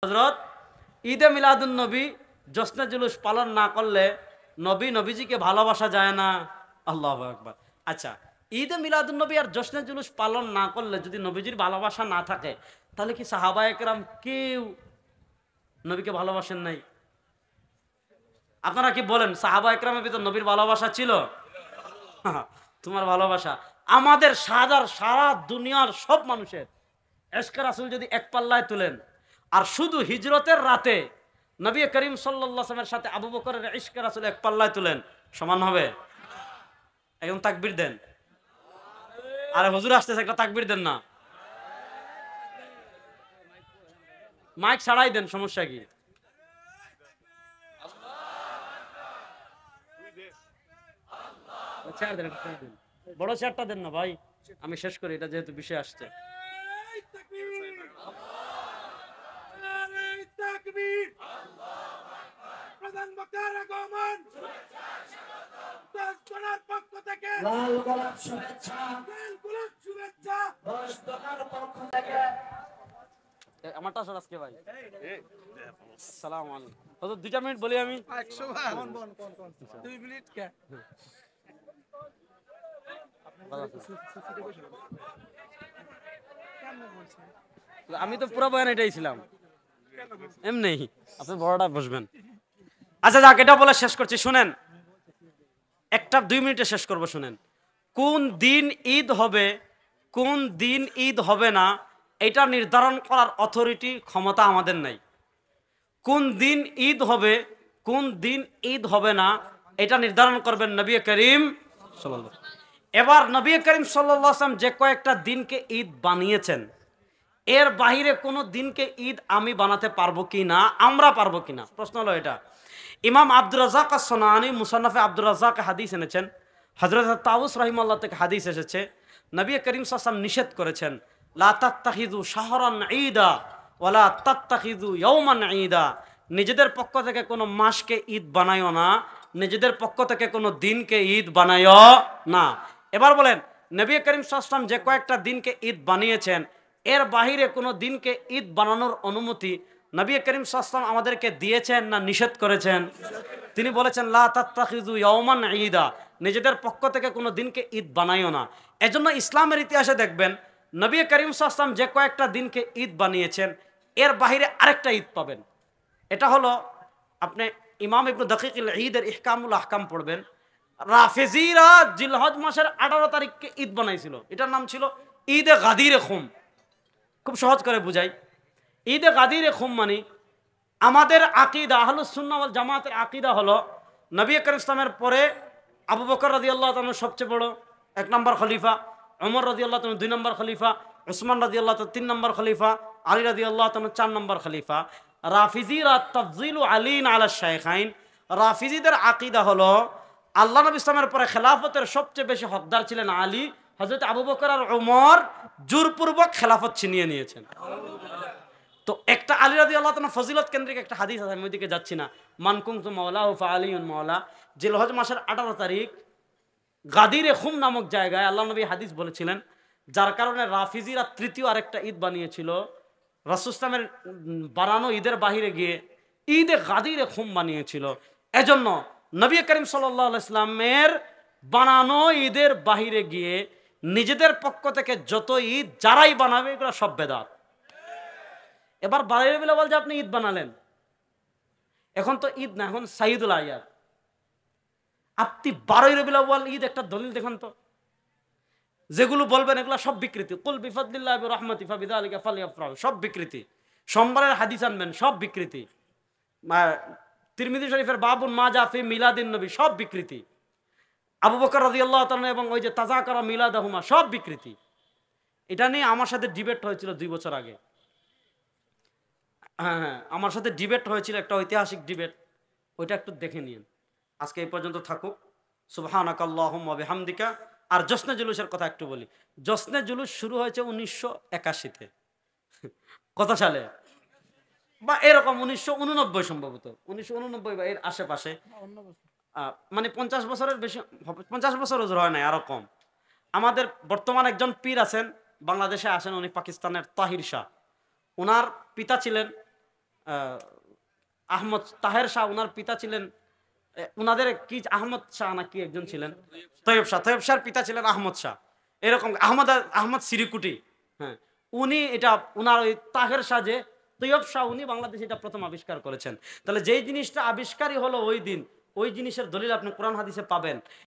হযরত ঈদে মিলাদুন নবী জশ্নে জুলুস পালন না করলে নবীজিকে ভালোবাসা যায় না। আল্লাহু আকবার। আচ্ছা, ঈদে মিলাদুন নবী আর জশ্নে জুলুস পালন না করলে যদি নবীজির ভালোবাসা না থাকে, তাহলে কি সাহাবায়ে কেরাম কেউ নবীকে ভালোবাসেন নাই? আপনারা কি বলেন সাহাবায়ে কেরামের ভিতর নবীর ভালোবাসা ছিল? তোমার ভালোবাসা আমাদের সারা দুনিয়ার সব মানুষের ইশকে রাসূল যদি এক পাল্লায় তুলেন, আর শুধু হিজরতের রাতে নবী করিম সাল্লাল্লাহু আলাইহি ওয়াসাল্লামের সাথে আবু বকরের ইশকে রাসূল এক পাল্লায় তুলেন, সমান হবে? এখন তাকবীর দেন। আরে হুজুর আসতেছে, একটা তাকবীর দেন না। মাইক ছাড়াই দেন, সমস্যা কি? বড় চেয়ারটা দেন না ভাই, আমি শেষ করি, এটা যেহেতু বিষয় আসছে। প্রধান বক্তার আগমন, পক্ষ থেকে লাল গোলাপ শুভেচ্ছা, আমারটা আসলে আজকে ভাই। আসসালামু আলাইকুম হুজুর, 2 মিনিট বলি আমি। 100 বার 2 মিনিট কে? আমি তো পুরো বয়ান এটাই ছিলাম, এমনি আপনি বড়টা বসবেন। আচ্ছা যাক, এটা বলে শেষ করছি, শুনেন, একটা 2 মিনিটে শেষ করব। শুনেন, কোন দিন ঈদ হবে, কোন দিন ঈদ হবে না, এটা নির্ধারণ করার অথরিটি, ক্ষমতা আমাদের নাই। কোন দিন ঈদ হবে, কোন দিন ঈদ হবে না, এটা নির্ধারণ করবেন নবী করিম সাল্লাল্লাহু আলাইহি ওয়াসাল্লাম। এবার নবী করিম সাল্লাল্লাহু আলাইহি ওয়াসাল্লাম যে কয়েকটা দিনকে ঈদ বানিয়েছেন, এর বাহিরে কোনো দিনকে ঈদ আমি বানাতে পারবো কি না, আমরা পারবো কি না, প্রশ্ন হলো এটা। ইমাম আব্দুর রাজ্জাক আস-সানাআনী মুসান্নাফে আব্দুর রাজ্জাক হাদিস এনেছেন, হযরত তাউস রাহিমাহুল্লাহ থেকে হাদিস এসেছে, নবী করিম সাল্লাল্লাহু আলাইহি ওয়াসাল্লাম নিষেধ করেছেন, লা তাত্তাখিযু শাহরান ঈদা ওয়ালা তাত্তাখিযু ইয়াওমান ঈদা, নিজেদের পক্ষ থেকে কোনো মাসকে ঈদ বানায়ও না, নিজেদের পক্ষ থেকে কোনো দিনকে ঈদ বানায়ও না। এবার বলেন, নবী করিম সাল্লাল্লাহু আলাইহি ওয়াসাল্লাম যে কয়েকটা দিনকে ঈদ বানিয়েছেন, এর বাহিরে কোনো দিনকে ঈদ বানানোর অনুমতি নবী করিম সাল্লাল্লাহু আলাইহি ওয়াসাল্লাম আমাদেরকে দিয়েছেন না নিষেধ করেছেন? তিনি বলেছেন লা তাত্তাখিযু ইয়াওমান ঈদা, নিজেদের পক্ষ থেকে কোনো দিনকে ঈদ বানাইও না। এজন্য ইসলামের ইতিহাসে দেখবেন নবী করিম সাল্লাল্লাহু আলাইহি ওয়াসাল্লাম যে কয়েকটা দিনকে ঈদ বানিয়েছেন, এর বাহিরে আরেকটা ঈদ পাবেন। এটা হলো, আপনি ইমাম ইবনে দাকিকুল ঈদের ইহকামুল আহকাম পড়বেন, রাফেজিরা জিলহজ মাসের 18 তারিখকে ঈদ বানাইছিল, এটার নাম ছিল ঈদে গাদিরে খুম। খুব সহজ করে বুঝাই, ঈদে গাদিরে খুম মানে আমাদের আকীদা, আহলুস সুন্নাহ ওয়াল জামাতের আকীদা হলো, নবী করিম ইসলামের পরে আবু বকর রাদিয়াল্লাহু তাআলা সবচেয়ে বড় 1 নম্বর খলিফা, ওমর রাদিয়াল্লাহু তাআলা 2 নম্বর খলিফা, উসমান রাদিয়াল্লাহু তাআলা 3 নম্বর খলিফা, আলী রাদিয়াল্লাহু তাআলা 4 নম্বর খলিফা। রাফিজিরা তাফজিলু আলীন আলা শাইখাইন, রাফিজিদের আকীদা হলো আল্লাহ নবী ইসলামের পরে খেলাফতের সবচেয়ে বেশি হকদার ছিলেন আলী, হযরত আবু বকর আর ওমর জোরপূর্বক খেলাফত ছিনিয়ে নিয়েছেন। তো একটা আলী রাদিয়াল্লাহু তাআলা ফজিলত কেন্দ্রিক একটা হাদিস আছে, আমি ওইদিকে যাচ্ছি না, মান কুনতু মাওলাহু ফাআলিয়ুন মাওলা। জিলহজ মাসের 18 তারিখ গাদিরে খুম নামক জায়গায় আল্লাহ নবী হাদিস বলেছিলেন, যার কারণে রাফিজিরা তৃতীয় আরেকটা ঈদ বানিয়েছিল, রাসূল ইসলামের বানানো ঈদের বাহিরে গিয়ে ঈদে গাদিরে খুম বানিয়েছিল। এজন্য নবী করিম সাল্লাল্লাহু আলাইহি ওয়াসাল্লামের বানানো ঈদের বাহিরে গিয়ে নিজেদের পক্ষ থেকে যত ঈদ যারাই বানাবে এগুলো সব বেদাত। এবার 12 রবিউল আউয়াল যে আপনি ঈদ বানালেন, এখন তো ঈদ না, এখন সাইদুল আয়াদ। আপনি 12 রবিউল আউয়াল ঈদ একটা দলিল দেখেন তো, যেগুলো বলবেন এগুলো সব বিকৃতি। কুল বিফাদলিল্লাহি ওয়া রাহমাতিহি ফাবিযালিকা ফালইফরাহু, সব বিকৃতি। সোমবারের হাদিস আনবেন, সব বিকৃতি। তিরমিজি শরীফের বাবুন মা জা ফি মিলাদিন নবী, সব বিকৃতি। আবু বকর রাদিয়াল্লাহু তাআলা এবং ওই যে তাযাকারা মিলাদাহুমা, সব বিকৃতি। এটা নিয়ে আমার সাথে ডিবেট হয়েছিল 2 বছর আগে। হ্যাঁ, আমার সাথে ডিবেট হয়েছিল, একটা ঐতিহাসিক ডিবেট, ওইটা একটু দেখে নিন। আজকে এই পর্যন্ত থাকুক। সুবহানাকাল্লাহুম্মা ওয়া বিহামদিকা। আর জশ্নে জুলুসের কথা একটু বলি। জশ্নে জুলুস শুরু হয়েছে 1981-তে, কত সালে বা এরকম 1989 সম্ভবত, 1989 বা এর আশেপাশে, মানে 50 বছরের বেশি, 50 বছর ওজোর হয় না, আরো কম। আমাদের বর্তমান একজন পীর আছেন, বাংলাদেশে আসেন, উনি পাকিস্তানের তাহির শাহ। ওনার পিতা ছিলেন আহমদ তাহের শাহ, ওনার পিতা ছিলেন উনাদের কি আহমদ শাহ না কি একজন ছিলেন, তৈয়ব শাহ, তৈয়ব শাহর পিতা ছিলেন আহমদ শাহ, এরকম আহমদ আহমদ সিরিকুটি। হ্যাঁ, উনি এটা উনার ওই তাহের শাহ যে তৈয়ব শাহ, উনি বাংলাদেশে এটা প্রথম আবিষ্কার করেছেন। তাহলে যেই জিনিসটা আবিষ্কারই হলো ওই দিন, ওই জিনিসের দলিল আপনি কোরআন হাদিসে পাবেন।